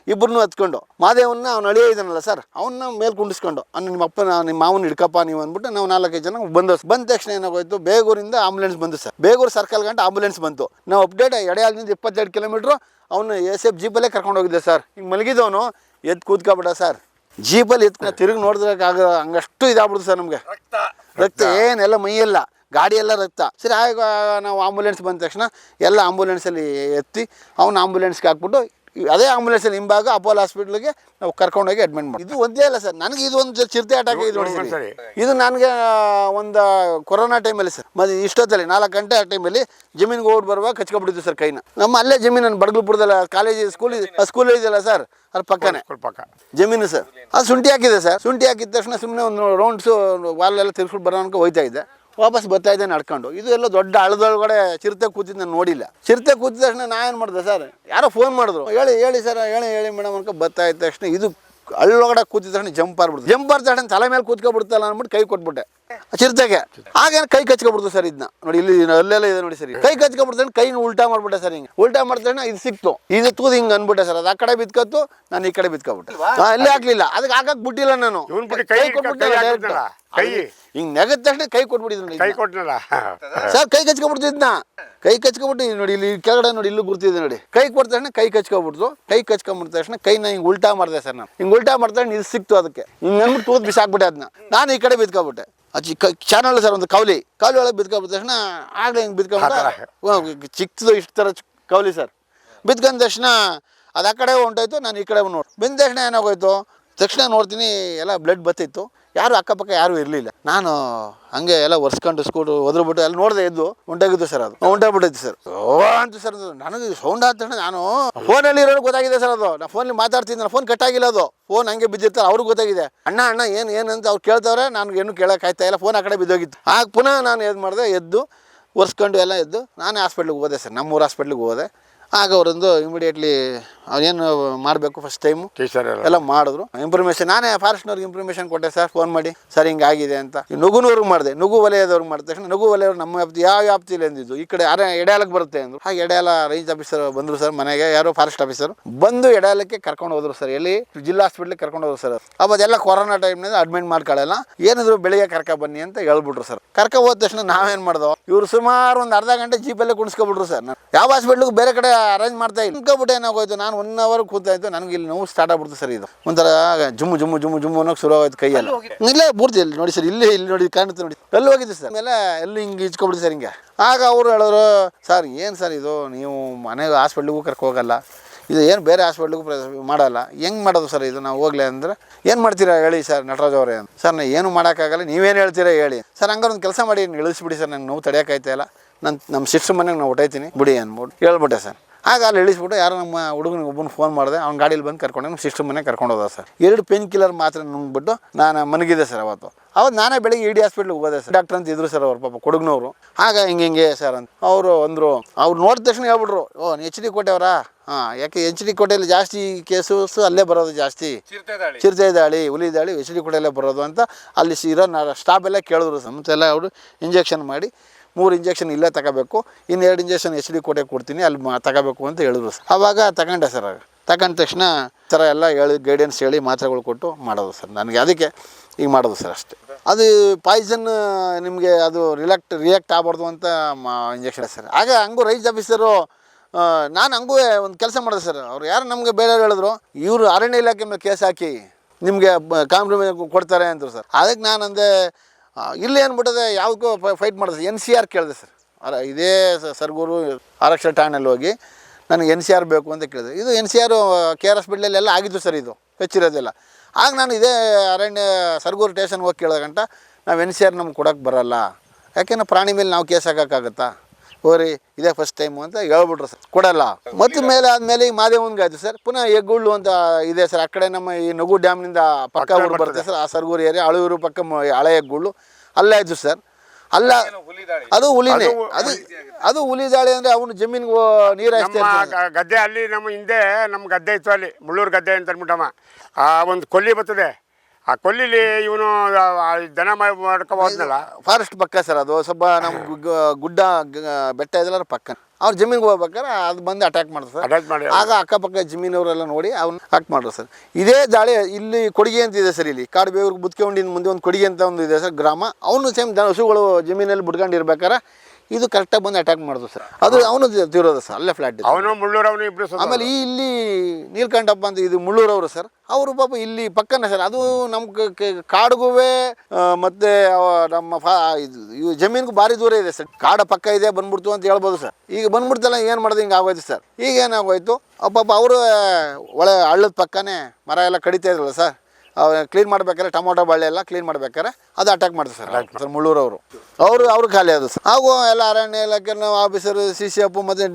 ಇಬ್ಬರನ್ನೂ ಹತ್ಕೊಂಡು ಮಾದೇವನ್ನ ಅವ್ನು ಅಳಿಯೇ ಇದ್ದಾನಲ್ಲ ಸರ್, ಅವನ್ನ ಮೇಲೆ ಕುಂಡಿಸ್ಕೊಂಡು ನಿಮ್ಮ ಅಪ್ಪನ ನಿಮ್ಮ ಮಾವನ ಹಿಡ್ಕಪ್ಪ ನೀವು ಅಂದ್ಬಿಟ್ಟು ನಾವು 4-5 ಜನ ಬಂದ ತಕ್ಷಣ ಏನಾಗೋಯ್ತು, ಬೇಗೂರಿಂದ ಆಂಬುಲೆನ್ಸ್ ಬಂದು ಸರ್. ಬೇಗೂರು ಸರ್ಕಲ್ ಗಂಟೆ ಆಂಬುಲೆನ್ಸ್ ಬಂತು. ನಾವು ಅಪ್ಡೇಟ್ ಎಡೆಯಾಲದಿಂದ 22 ಕಿಲೋಮೀಟ್ರು ಅವನು ASF ಜೀಪಲ್ಲೇ ಕರ್ಕೊಂಡು ಹೋಗಿದ್ದೆ ಸರ್. ಹಿಂಗೆ ಮಲಗಿದವನು ಎದ್ದು ಕೂತ್ಕೊಬಿಟ್ಟ ಸರ್. ಜೀಪಲ್ಲಿ ಎತ್ಕೊಂಡು ತಿರುಗಿ ನೋಡಿದ್ರಾಗ ಹಂಗಷ್ಟು ಇದಾಗ್ಬಿಡ್ತು ಸರ್ ನಮಗೆ. ರಕ್ತ ಏನೆಲ್ಲ ಮೈಯೆಲ್ಲ, ಗಾಡಿ ಎಲ್ಲ ರಕ್ತ ಸರಿ. ಆಗ ನಾವು ಆಂಬುಲೆನ್ಸ್ ಬಂದ ತಕ್ಷಣ ಎಲ್ಲ ಆಂಬುಲೆನ್ಸಲ್ಲಿ ಎತ್ತಿ ಅವನ ಆಂಬುಲೆನ್ಸ್ಗೆ ಹಾಕ್ಬಿಟ್ಟು ಅದೇ ಆಂಬುಲೆನ್ಸಲ್ಲಿ ಹಿಂಭಾಗ ಅಪೋಲೋ ಹಾಸ್ಪಿಟ್ಲಿಗೆ ನಾವು ಕರ್ಕೊಂಡೋಗಿ ಅಡ್ಮಿಟ್ ಮಾಡಿ. ಇದು ಒಂದೇ ಅಲ್ಲ ಸರ್, ನನಗೆ ಇದು ಒಂದು ಚಿರತೆ ಅಟ್ಯಾಕ್ ಇದು ನೋಡಿ ಸರ್. ಇದು ನನಗೆ ಒಂದು ಕೊರೋನಾ ಟೈಮಲ್ಲಿ ಸರ್, ಮತ್ತೆ ಇಷ್ಟೊತ್ತಲ್ಲಿ 4 ಗಂಟೆ ಆ ಟೈಮಲ್ಲಿ ಜಮೀನಿಗೆ ಹೋಗಿ ಬರುವಾಗ ಕಚ್ಕೊಬಿಟ್ಟಿದ್ದು ಸರ್ ಕೈನ. ನಮ್ಮ ಅಲ್ಲೇ ಜಮೀನು ಬಡಗಲ್ಪುರದಲ್ಲ ಕಾಲೇಜ್ ಸ್ಕೂಲ್ ಇದೆಯಲ್ಲ ಸರ್, ಅದ್ರ ಪಕ್ಕನೇ ಜಮೀನು ಸರ್. ಅದು ಶುಂಠಿ ಹಾಕಿದೆ ಸರ್. ಶುಂಠಿ ಹಾಕಿದ ತಕ್ಷಣ ಸುಮ್ಮನೆ ಒಂದು ರೌಂಡ್ಸು ವಾಲೆಲ್ಲ ತಿರ್ಸ್ಬಿಟ್ಟು ಬರೋನ್ಕ ಹೋಯ್ತಾ ಇದ್ದೆ. ವಾಪಸ್ ಬರ್ತಾ ಇದ್ದೆ ನಡ್ಕೊಂಡು. ಇದು ಎಲ್ಲ ದೊಡ್ಡ ಹಳ್ಳದೊಳಗಡೆ ಚಿರತೆ ಕೂತಿದ್ದು ನಾನು ನೋಡಿಲ್ಲ. ಚಿರತೆ ಕೂತಿದ ತಕ್ಷಣ ನಾನೇನು ಮಾಡಿದೆ ಸರ್, ಯಾರೋ ಫೋನ್ ಮಾಡಿದ್ರು, ಹೇಳಿ ಸರ್ ಹೇಳಿ ಮೇಡಮ್ ಅನ್ಕೊ ಬರ್ತಾ ಇದ್ದ ತಕ್ಷಣ ಇದು ಹಳ್ಳೊಳಗಡೆ ಕೂತಿದ ತಕ್ಷಣ ಜಂಪ್ ಆದ ತಕ್ಷಣ ತಲೆ ಮೇಲೆ ಕೂತ್ಕೊಬಿಡ್ತಲ್ಲ ಅಂದ್ಬಿಟ್ಟು ಕೈ ಕೊಟ್ಬಿಟ್ಟೆ ಚಿರತೆಗೆ. ಆಗೇನು ಕೈ ಕಚ್ಕೊಬಿಡ್ತು ಸರ್. ಇದನ್ನ ನೋಡಿ, ಇಲ್ಲಿ ಅಲ್ಲೆಲ್ಲ ಇದೆ ನೋಡಿ ಸರ್. ಕೈ ಕಚ್ಕೊಬಿಡ್ತಾನೆ, ಕೈನ ಉಲ್ಟಾ ಮಾಡ್ಬಿಟ್ಟೆ ಸರ್. ಹಿಂಗೆ ಉಲ್ಟಾ ಮಾಡ್ತಾನೆ ಇದು ಸಿಕ್ತು, ಇದು ತೂದು ಹಿಂಗೆ ಅಂದ್ಬಿಟ್ಟೆ ಸರ್. ಅದು ಆ ಕಡೆ ಬಿತ್ಕತ್ತು, ನಾನು ಈ ಕಡೆ ಬಿತ್ಕೊಬಿಟ್ಟೆ. ಇಲ್ಲೇ ಹಾಕ್ಲಿಲ್ಲ, ಅದಕ್ಕೆ ಹಾಕಕ್ ಬಿಟ್ಟಿಲ್ಲ ನಾನು. ಕೈ ಕೊಟ್ಬಿಟ್ಟೆ ಡೈರೆಕ್ಟ್ ಹಿಂಗೆ ನೆಗದ ತಕ್ಷಣ ಕೈ ಕೊಟ್ಬಿಟ್ಟಿದ್ರು ಸರ್. ಕೈ ಕಚ್ಕೊಬಿಡ್ತಿದ್ನ, ಕೈ ಕಚ್ಕೊಬಿಟ್ಟು ನೋಡಿ ಇಲ್ಲಿ ಕೆಳಗಡೆ ನೋಡಿ, ಇಲ್ಲೂ ಗುರ್ತಿದೆ ನೋಡಿ. ಕೈ ಕೊಟ್ಟ ತಕ್ಷಣ ಕೈ ಕಚ್ಕೊಬಿಡ್ತು. ಕೈ ಕಚ್ಕೊಂಬಿಟ್ಟ ತಕ್ಷಣ ಕೈನ ಹಿಂಗೆ ಉಲ್ಟಾ ಮಾಡಿದೆ ಸರ್. ನಾನು ಹಿಂಗೆ ಉಲ್ಟಾ ಮಾಡ್ತಾನೆ ಇದು ಸಿಕ್ತು. ಅದಕ್ಕೆ ಹಿಂಗೆ ಅಂದ್ಬಿಟ್ಟು ತೂದು ಬಿಸಾಕ್ಬಿಟ್ಟೆ ಅದನ್ನ. ನಾನು ಈ ಕಡೆ ಬಿತ್ಕೊಬಿಟ್ಟೆ. ಚಾನಲ್ ಸರ್, ಒಂದು ಕೌಲಿ ಒಳಗೆ ಬಿತ್ಕೊಬಿಟ್ಟ ತಕ್ಷಣ ಆಗಲೇ ಹಿಂಗೆ ಬಿತ್ಕೊಂಡ್ಬಿಟ್ಟು ಚಿಕ್ಕದು ಇಷ್ಟು ಥರ ಕೌಲಿ ಸರ್. ಬಿತ್ಕೊಂಡ ತಕ್ಷಣ ಅದು ಆ ಕಡೆ ಹೊಂಟೋಯ್ತು, ನಾನು ಈ ಕಡೆ ನೋಡಿ. ಬಂದ ತಕ್ಷಣ ಏನಾಗೋಯ್ತು, ತಕ್ಷಣ ನೋಡ್ತೀನಿ ಎಲ್ಲ ಬ್ಲಡ್ ಬತ್ತಿತ್ತು. ಯಾರು ಅಕ್ಕಪಕ್ಕ ಯಾರು ಇರಲಿಲ್ಲ. ನಾನು ಹಂಗೆ ಎಲ್ಲ ಒರೆಸ್ಕೊಂಡು ಸ್ಕೂಟರ್ ಒದ್ರಬಿಟ್ಟು ಎಲ್ಲ ನೋಡಿದೆ, ಎದ್ದು ಹೊಂಟೋಗಿದ್ದು ಸರ್. ಅದು ಹೊಂಟೋಗ್ಬಿಟ್ಟೈತಿ ಸರ್. ಅಂತ ಸರ್ ನನಗೆ ಸೌಂಡ್ ಆದ ತಕ್ಷಣ ನಾನು ಫೋನಲ್ಲಿ ಇರೋರು ಗೊತ್ತಾಗಿದೆ ಸರ್. ಅದು ನಾನು ಫೋನಲ್ಲಿ ಮಾತಾಡ್ತಿದ್ದೆ, ನಾನು ಫೋನ್ ಕಟ್ಟಾಗಿಲ್ಲ. ಅದು ಫೋನ್ ಹಂಗೆ ಬಿದ್ದಿರ್ತಾರೆ, ಅವ್ರಿಗೆ ಗೊತ್ತಾಗಿದೆ. ಅಣ್ಣ ಏನು ಅಂತ ಅವ್ರು ಕೇಳ್ತವ್ರೆ, ನಾನು ಏನು ಕೇಳೋಕ್ಕಾಯ್ತಾ ಇಲ್ಲ, ಫೋನ್ ಆ ಕಡೆ ಬಿದ್ದೋಗಿತ್ತು. ಆಗ ಪುನಃ ನಾನು ಏನು ಮಾಡಿದೆ, ಎದ್ದು ಒರೆಸ್ಕೊಂಡು ಎಲ್ಲ ಎದ್ದು ನಾನೇ ಹಾಸ್ಪಿಟ್ಲಿಗೆ ಹೋದೆ ಸರ್, ನಮ್ಮೂರು ಹಾಸ್ಪಿಟ್ಲಿಗೆ ಹೋದೆ. ಆಗ ಅವರೊಂದು ಇಮಿಡಿಯೇಟ್ಲಿ ಏನು ಮಾಡಬೇಕು ಫಸ್ಟ್ ಟೈಮು ಎಲ್ಲ ಮಾಡಿದ್ರು. ಇನ್ಫಾರ್ಮೇಷನ್ ನಾನೇ ಫಾರೆಸ್ಟ್ನವ್ರಿಗೆ ಇನ್ಫಾರ್ಮೇಷನ್ ಕೊಟ್ಟೆ ಸರ್, ಫೋನ್ ಮಾಡಿ ಸರ್ ಹಿಂಗಾಗಿದೆ ಅಂತ. ನುಗುನವ್ರಿಗೆ ಮಾಡಿದೆ, ನುಗು ವಲಯದವ್ರಿಗೆ ಮಾಡಿದ ತಕ್ಷಣ ನುಗು ವಲಯವ್ರು ನಮ್ಮ ವ್ಯಾಪ್ತಿ ಯಾವ ವ್ಯಾಪ್ತಿಯಲ್ಲಿ ಅಂದಿದ್ದು, ಈ ಕಡೆ ಎಡೆಯಾಲಕ್ಕೆ ಬರುತ್ತೆ ಅಂದರು. ಹಾಗೆ ಎಡೆಯಾಲ ರೇಂಜ್ ಆಫೀಸರ್ ಬಂದರು ಸರ್ ಮನೆಗೆ, ಯಾರೋ ಫಾರೆಸ್ಟ್ ಆಫೀಸರ್ ಬಂದು ಎಡೆಯಾಲಕ್ಕೆ ಕರ್ಕೊಂಡು ಹೋದ್ರು ಸರ್. ಎಲ್ಲಿ ಜಿಲ್ಲಾ ಹಾಸ್ಪಿಟ್ಲಿಗೆ ಕರ್ಕೊಂಡು ಹೋದ್ರು ಸರ್. ಅವತ್ತೆಲ್ಲ ಕೊರೋನಾ ಟೈಮ್ನಾಗ ಅಡ್ಮಿಟ್ ಮಾಡ್ಕೊಳ್ಳಲ್ಲ, ಏನಿದ್ರು ಬೆಳಿಗ್ಗೆ ಕರ್ಕ ಬನ್ನಿ ಅಂತ ಹೇಳ್ಬಿಟ್ರು ಸರ್. ಕರ್ಕ ಹೋದ ತಕ್ಷಣ ನಾವೇನು ಮಾಡ್ದೋ, ಇವರು ಸುಮಾರು ಒಂದು ಅರ್ಧ ಗಂಟೆ ಜೀಪಲ್ಲೇ ಕುಣಿಸ್ಕೊಬಿಟ್ರು ಸರ್. ನಾನು ಯಾವ ಹಾಸ್ಪಿಟ್ಲಿಗೆ ಬೇರೆ ಕಡೆ ಅರೇಂಜ್ ಮಾಡ್ತಾ ಇಲ್ಲ. ನಿಂತ್ಕೊಬಿಟ್ಟು ಏನಾಗೋಯ್ತು, ನಾನು 1 ಅವರ್ ಕೂತಾಯ್ತು, ನನಗೆ ಇಲ್ಲಿ ನೋವು ಸ್ಟಾರ್ಟ್ ಆಗ್ಬಿಡ್ತು ಸರ್. ಇದು ಒಂಥರ ಜುಮ್ಮು ಅನ್ನೋಕೆ ಶುರು ಆಗೋಯ್ತು ಕೈಯೆಲ್ಲ. ಇಲ್ಲೇ ಪೂರ್ತಿ ಇಲ್ಲಿ ನೋಡಿ ಸರ್, ಇಲ್ಲಿ ನೋಡಿ ಕಾಣುತ್ತೆ ನೋಡಿ, ಎಲ್ಲಿ ಹೋಗಿದ್ದೆ ಸರ್. ಆಮೇಲೆ ಎಲ್ಲಿ ಹಿಂಗೆ ಇಚ್ಕೊಬಿಡ್ತು ಸರ್ ಹಿಂಗೆ. ಆಗ ಅವರು ಹೇಳಿದ್ರು, ಸರ್ ಏನು ಸರ್ ಇದು, ನೀವು ಮನೆಗೆ ಹಾಸ್ಪಿಟ್ಲಿಗೂ ಕರ್ಕೋಗಲ್ಲ, ಇದು ಏನು ಬೇರೆ ಹಾಸ್ಪಿಟ್ಲಿಗೂ ಮಾಡಲ್ಲ, ಹೆಂಗೆ ಮಾಡೋದು ಸರ್ ಇದು, ನಾವು ಹೋಗ್ಲಿ ಅಂದ್ರೆ ಏನು ಮಾಡ್ತೀರಾ ಹೇಳಿ ಸರ್ ನಟರಾಜ್ ಅವರೇ ಅಂತ. ಸರ್ ನಾನು ಏನು ಮಾಡೋಕ್ಕಾಗಲ್ಲ, ನೀವೇನು ಹೇಳ್ತೀರಾ ಹೇಳಿ ಸರ್. ಹಂಗಾರೆ ಒಂದು ಕೆಲಸ ಮಾಡಿ ಇಳಿಸ್ಬಿಡಿ ಸರ್, ನಂಗೆ ನೋವು ತಡೆಯೋಕ್ಕಾಯ್ತಾ ಇಲ್ಲ, ನಮ್ಮ ಸಿಸ್ಟರ್ ಮನೆಗೆ ನಾವು ಹೊಟ್ಟೈತೀನಿ ಬಿಡಿ ಅಂದ್ಬಿಟ್ಟು ಹೇಳ್ಬಿಟ್ಟೆ ಸರ್. ಆಗ ಅಲ್ಲಿ ಇಳಿಸ್ಬಿಟ್ಟು ಯಾರೋ ನಮ್ಮ ಹುಡುಗನಿಗೆ ಒಬ್ಬನ ಫೋನ್ ಮಾಡಿದೆ, ಅವ್ನ ಗಾಡೀಲಿ ಬಂದು ಕರ್ಕೊಂಡು ನಮ್ಮ ಸಿಸ್ಟರ್ ಮನೆಗೆ ಕರ್ಕೊಂಡು ಹೋದ ಸರ್. 2 ಪೇನ್ ಕಿಲ್ಲರ್ ಮಾತ್ರ ನುಂಗ್ಬಿಟ್ಟು ನಾನು ಮನಗಿದೆ ಸರ್. ಅವತ್ತು ನಾನೇ ಬೆಳಿಗ್ಗೆ ಇಡಿ ಹಾಸ್ಪಿಟ್ಲಿಗೆ ಹೋದೆ ಸರ್. ಡಾಕ್ಟರ್ ಅಂತ ಇದ್ರು ಸರ್ ಅವ್ರು, ಪಾಪ ಕೊಡಗ್ನವರು. ಆಗ ಹಿಂಗೆ ಸರ್ ಅಂತ ಅವರು ಅಂದರು. ಅವ್ರು ನೋಡಿದ ತಕ್ಷಣ ಹೇಳ್ಬಿಟ್ರು, ಓ ಎಚ್ ಡಿ ಕೋಟೆಯವರಾ? ಹಾಂ, ಯಾಕೆ ಎಚ್ ಡಿ ಕೋಟೆಯಲ್ಲಿ ಜಾಸ್ತಿ ಕೇಸಸ್ ಅಲ್ಲೇ ಬರೋದು ಜಾಸ್ತಿ, ಚಿರತೆ ದಾಳಿ, ಹುಲಿ ದಾಳಿ ಎಚ್ ಡಿ ಕೋಟೆಯಲ್ಲೇ ಬರೋದು ಅಂತ ಅಲ್ಲಿ ಇರೋ ಸ್ಟಾಫ್ ಎಲ್ಲ ಕೇಳಿದ್ರು ಸರ್. ಮತ್ತೆಲ್ಲ ಅವರು ಇಂಜೆಕ್ಷನ್ ಮಾಡಿ 3 ಇಂಜೆಕ್ಷನ್ ಇಲ್ಲೇ ತಗೋಬೇಕು, ಇನ್ನು 2 ಇಂಜೆಕ್ಷನ್ ಎಚ್ ಡಿ ಕೋಟೆಗೆ ಕೊಡ್ತೀನಿ, ಅಲ್ಲಿ ತಗೋಬೇಕು ಅಂತ ಹೇಳಿದ್ರು ಸರ್. ಆವಾಗ ತಗೊಂಡೆ ಸರ್. ತಗೊಂಡ ತಕ್ಷಣ ಥರ ಎಲ್ಲ ಹೇಳಿ ಗೈಡೆನ್ಸ್ ಹೇಳಿ ಮಾತ್ರೆಗಳು ಕೊಟ್ಟು ಮಾಡೋದು ಸರ್. ನನಗೆ ಅದಕ್ಕೆ ಈಗ ಮಾಡೋದು ಸರ್ ಅಷ್ಟೇ. ಅದು ಪಾಯ್ಸನ್ ನಿಮಗೆ ಅದು ರಿಯಾಕ್ಟ್ ಆಗ್ಬಾರ್ದು ಅಂತ ಇಂಜೆಕ್ಷನ್ ಸರ್. ಆಗ ಹಂಗೂ ರೈಸ್ ಆಫೀಸರು ನಾನು ಹಂಗೂ ಒಂದು ಕೆಲಸ ಮಾಡಿದೆ ಸರ್. ಅವ್ರು ಯಾರು ನಮಗೆ ಬೇರೆ ಹೇಳಿದ್ರು, ಇವರು ಅರಣ್ಯ ಇಲಾಖೆ ಮೇಲೆ ಕೇಸ್ ಹಾಕಿ ನಿಮಗೆ ಕಾಂಪ್ರಮೈಸ್ ಕೊಡ್ತಾರೆ ಅಂದರು ಸರ್. ಅದಕ್ಕೆ ನಾನು ಅಂದೆ ಇಲ್ಲಿ ಏನ್ಬಿಟ್ಟದೆ ಯಾವುದಕ್ಕೂ ಫೈಟ್ ಮಾಡಿದೆ. NCR ಕೇಳಿದೆ ಸರ್. ಇದೇ ಸರ್ಗೂರು ಆರಕ್ಷಣಾ ಠಾಣೆಯಲ್ಲಿ ಹೋಗಿ ನನಗೆ NCR ಬೇಕು ಅಂತ ಕೇಳಿದೆ. ಇದು NCR KR ಹಾಸ್ಪಿಟ್ಲಲ್ಲೆಲ್ಲ ಆಗಿತ್ತು ಸರ್, ಇದು ಹೆಚ್ಚಿರೋದಿಲ್ಲ. ಆಗ ನಾನು ಇದೇ ಅರಣ್ಯ ಸರ್ಗೂರು ಸ್ಟೇಷನ್ಗೆ ಹೋಗಿ ಕೇಳೋಗಂಟ ನಾವು NCR ನಮ್ಗೆ ಕೊಡೋಕ್ಕೆ ಬರೋಲ್ಲ, ಯಾಕೆಂದ್ರೆ ಪ್ರಾಣಿ ಮೇಲೆ ನಾವು ಕೇಸ್ ಹಾಕೋಕ್ಕಾಗತ್ತಾ, ಹೋರಿ ಇದೇ ಫಸ್ಟ್ ಟೈಮು ಅಂತ ಹೇಳ್ಬಿಟ್ರು ಸರ್. ಕೊಡಲ್ಲ. ಮತ್ತು ಮೇಲೆ ಆದಮೇಲೆ ಈಗ ಮಾದೇವನ್ಗೆ ಆಯಿತು ಸರ್. ಪುನಃ ಹೆಗ್ಗುಳ್ಳು ಅಂತ ಇದೆ ಸರ್. ಆ ಕಡೆ ನಮ್ಮ ಈ ನಗು ಡ್ಯಾಮ್ನಿಂದ ಪಕ್ಕ ಊರು ಬರುತ್ತೆ ಸರ್, ಆ ಸರ್ಗೂರು ಏರಿಯಾ ಹಳೂರು ಪಕ್ಕ ಹಳೆ ಹೆಗ್ಗುಳ್ಳು ಅಲ್ಲೇ ಆಯಿತು ಸರ್. ಅಲ್ಲ ಅದು ಹುಲಿನೇ, ಅದು ಹುಲಿ ದಾಳಿ ಅಂದರೆ ಅವನು ಜಮೀನಿಗೆ ನೀರು ಹಾಯಿಸ್ತಾ ಗದ್ದೆ ಅಲ್ಲಿ ನಮ್ಮ ಹಿಂದೆ ನಮ್ಮ ಗದ್ದೆ ಇತ್ತು, ಅಲ್ಲಿ ಮುಳ್ಳೂರು ಗದ್ದೆ ಅಂತ ಅಂದ್ಬಿಟ್ಟಮ್ಮ. ಒಂದು ಕೊಲ್ಲಿ ಬರ್ತದೆ, ಆ ಕೊಲ್ಲಿಲಿ ಇವನು ದನ ಮಾಡ್ಕೋಬೋದಲ್ಲ. ಫಾರೆಸ್ಟ್ ಪಕ್ಕ ಸರ್, ಅದು ಸ್ವಲ್ಪ ನಮ್ಮ ಗುಡ್ಡ ಬೆಟ್ಟ ಇದೆಲ್ಲ ಪಕ್ಕ. ಅವ್ರ ಜಮೀನಿಗೆ ಹೋಗ್ಬೇಕಾರೆ ಅದು ಬಂದು ಅಟ್ಯಾಕ್ ಮಾಡ್ತಾರೆ ಸರ್. ಅಟ್ಯಾಕ್ ಮಾಡಿ ಆಗ ಅಕ್ಕಪಕ್ಕ ಜಮೀನವರೆಲ್ಲ ನೋಡಿ ಅವ್ನು ಅಟ್ಯಾಕ್ ಮಾಡ್ರು ಸರ್. ಇದೇ ದಾಳಿ ಇಲ್ಲಿ ಕೊಡಿಗೆ ಅಂತ ಇದೆ ಸರ್. ಇಲ್ಲಿ ಕಾಡುಬೇವ್ರಿಗೆ ಬುದ್ಕೊಂಡಿನ ಮುಂದೆ ಒಂದು ಕೊಡಿಗೆ ಅಂತ ಒಂದು ಇದೆ ಸರ್ ಗ್ರಾಮ. ಅವನು ಸೇಮ್ ಹಸುಗಳು ಜಮೀನಲ್ಲಿ ಬಿಡ್ಕೊಂಡಿರ್ಬೇಕಾರೆ ಇದು ಕರೆಕ್ಟಾಗಿ ಬಂದು ಅಟ್ಯಾಕ್ ಮಾಡಿದ್ರು ಸರ್. ಅದು ಅವನು ತಿರೋದು ಸರ್, ಅಲ್ಲೇ ಫ್ಲಾಟ್ ಇದೆ. ಅವನು ಮುಳ್ಳೂರವನು ಇಬ್ಬರು. ಆಮೇಲೆ ಇಲ್ಲಿ ನೀಲ್ಕಂಠಪ್ಪ ಅಂತ ಇದು ಮುಳ್ಳೂರವರು ಸರ್. ಅವರು ಪಾಪ ಇಲ್ಲಿ ಪಕ್ಕನೇ ಸರ್. ಅದು ನಮ್ಮ ಕಾಡುಗುವೆ ಮತ್ತು ನಮ್ಮ ಇದು ಜಮೀನಿಗೂ ಭಾರಿ ದೂರ ಇದೆ ಸರ್. ಕಾಡ ಪಕ್ಕ ಇದೆ ಬಂದ್ಬಿಡ್ತು ಅಂತ ಹೇಳ್ಬೋದು ಸರ್. ಈಗ ಬಂದ್ಬಿಡ್ತಲ್ಲ ಏನು ಮಾಡೋದು, ಹಿಂಗೆ ಆಗೋಯ್ತು ಸರ್. ಈಗ ಏನಾಗೋಯ್ತು, ಪಾಪ ಅವರು ಒಳ್ಳೆ ಹಳ್ಳದ ಪಕ್ಕನೇ ಮರ ಎಲ್ಲ ಕಡಿತಾ ಇದ್ರಲ್ಲ ಸರ್. ಕ್ಲೀನ್ ಮಾಡ್ಬೇಕಾದ್ರೆ ಟೊಮೊಟೊ ಬಳ್ಳಿ ಎಲ್ಲ ಕ್ಲೀನ್ ಮಾಡ್ಬೇಕಾದ್ರೆ ಅದು ಅಟ್ಯಾಕ್ ಮಾಡ್ತಾರೆ ಸರ್ ಮುಳ್ಳೂರವರು. ಅವರು ಖಾಲಿ ಅದು ಸರ್. ಹಾಗೂ ಎಲ್ಲ ಅರಣ್ಯ ಇಲಾಖೆ ಆಫೀಸರ್ CCF ಮತ್ತು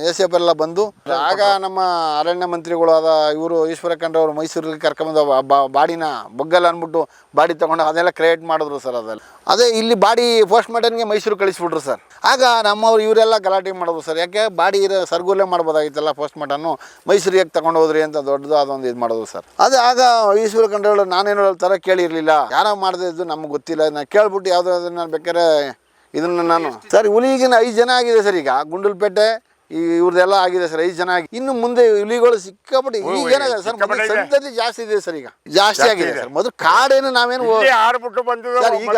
ACF ಎಲ್ಲ ಬಂದು ಆಗ ನಮ್ಮ ಅರಣ್ಯ ಮಂತ್ರಿಗಳು ಆದ ಇವರು ಈಶ್ವರ ಖಂಡ್ರೆ ಅವರು ಮೈಸೂರಲ್ಲಿ ಕರ್ಕೊಂಬಂದು ಬಾಡಿನ ಬೊಗ್ಗಲ್ಲ ಅಂದ್ಬಿಟ್ಟು ಬಾಡಿ ತೊಗೊಂಡು ಅದೆಲ್ಲ ಕ್ರಿಯೇಟ್ ಮಾಡಿದ್ರು ಸರ್. ಅದೆಲ್ಲ ಅದೇ ಇಲ್ಲಿ ಬಾಡಿ ಪೋಸ್ಟ್ ಮಾರ್ಟಮ್ಗೆ ಮೈಸೂರು ಕಳಿಸ್ಬಿಟ್ರು ಸರ್. ಆಗ ನಮ್ಮವ್ರು ಇವರೆಲ್ಲ ಗಲಾಟೆ ಮಾಡೋದು ಸರ್. ಯಾಕೆ ಬಾಡಿ ಸರ್ಗೂರಲ್ಲೇ ಮಾಡ್ಬೋದಾಗಿತ್ತಲ್ಲ ಪೋಸ್ಟ್ ಮಾರ್ಟನ್ನು, ಮೈಸೂರಿಗೆ ತಗೊಂಡು ಹೋದ್ರಿ ಅಂತ ದೊಡ್ಡದು ಅದೊಂದು ಇದು ಮಾಡೋದು ಸರ್. ಅದು ಆಗ ಈಶ್ವರ ಖಂಡ್ರೆ ನಾನೇನೋ ಥರ ಕೇಳಿರಲಿಲ್ಲ, ಯಾರೋ ಮಾಡದೇ ಇದ್ದು ನಮ್ಗೆ ಗೊತ್ತಿಲ್ಲ. ನಾನು ಕೇಳ್ಬಿಟ್ಟು ಯಾವುದಾದ್ರು ನಾನು ಬೇಕಾದ್ರೆ ಇದನ್ನು ನಾನು ಸರ್ ಹುಲಿಗಿನ 5 ಜನ ಆಗಿದೆ ಸರ್. ಈಗ ಗುಂಡಲ್ಪೇಟೆ ಇವ್ರದ್ದೆಲ್ಲ ಆಗಿದೆ ಸರ್, 5 ಜನ ಆಗಿ. ಇನ್ನು ಮುಂದೆ ಹುಲಿಗಳು ಸಿಕ್ಕಾಪಟ್ಟೆ ಈಗ ಏನಾಗಿದೆ ಸರ್, ಸಂತತಿ ಜಾಸ್ತಿ ಇದೆ ಸರ್. ಈಗ ಜಾಸ್ತಿ ಆಗಿದೆ ಸರ್. ಮೊದಲು ಕಾಡೇನು ನಾವೇನು ಸರ್, ಈಗ